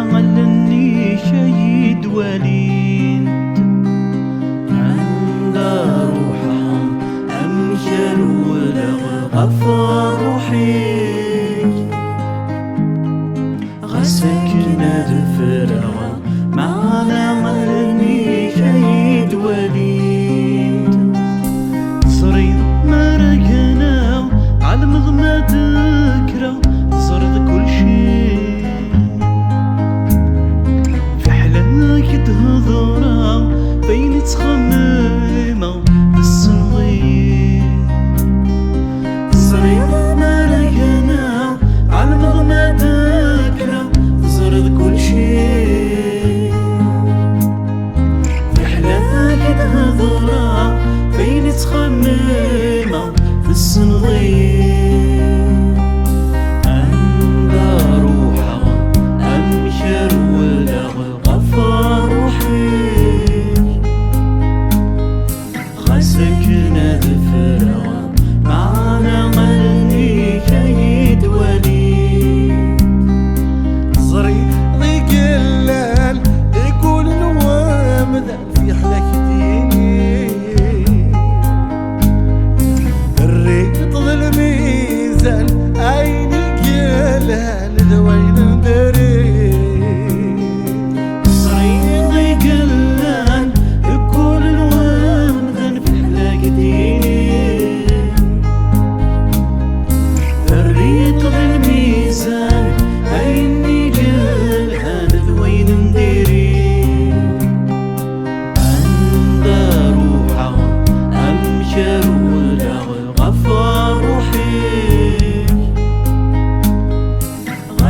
علني شهيد وليد عند روحهم أمشر ولا غفار روحي غسكنا دفرغ معنا علني شهيد وليد صريد ما رقنا على مضمى ذكرى صرد كل شيء في حلاك تهضرة بين تخممة بالصغير صريد ما رقنا على مضمى ذكرى صرد كل شيء في حلاك تهضرة بين تخممة بالصغير سكنة ذفرة معنا غني شهيد وليد صريح ضيقلال يقول الوامد في حلك ديني الريط الميزان عين الجلال دوين دري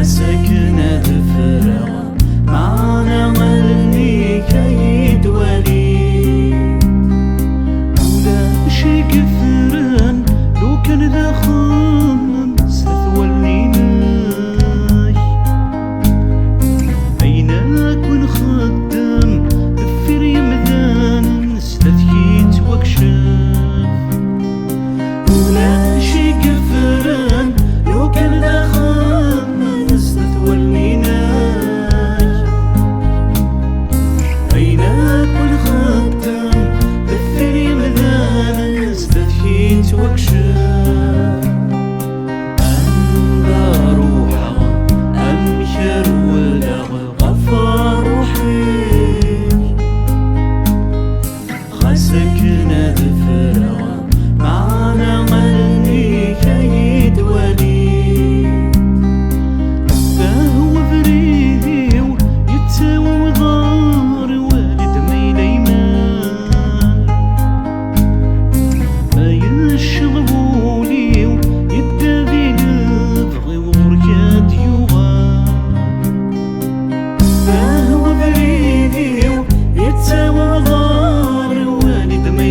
سكنة ذفرة معنا غني شهيد وليد ولا شي كفران لو كان ذا خمم ستوليناي عيناك ونخدم ذفر يمذان ستثكيت واكشف ولا شي كفران لو كان ذا خمم واكشف عند روحها أمشر ولا غفار روحي غسكنا ذفرة معنا غني شهيد وليد فهو بريدي يتساوى وضار والد ميليمان الشغبولي يدافي نبغي وبركات يوغا فهو بريدي يتساوى ضار والد ما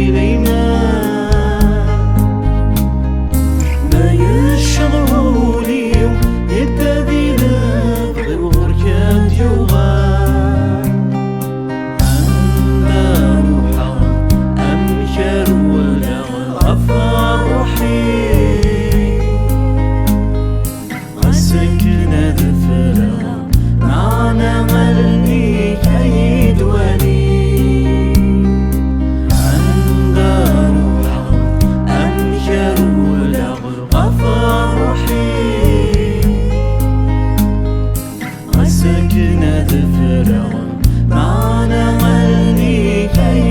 الشغبولي يدافي نبغي وبركات يوغا عند روحها أمشر ولا غفار روحي غسكنا ذفرة معنا غني شهيد وليد عند روحها أمشر ولا غفار روحي غسكنا ذفرة معنا غني شهيد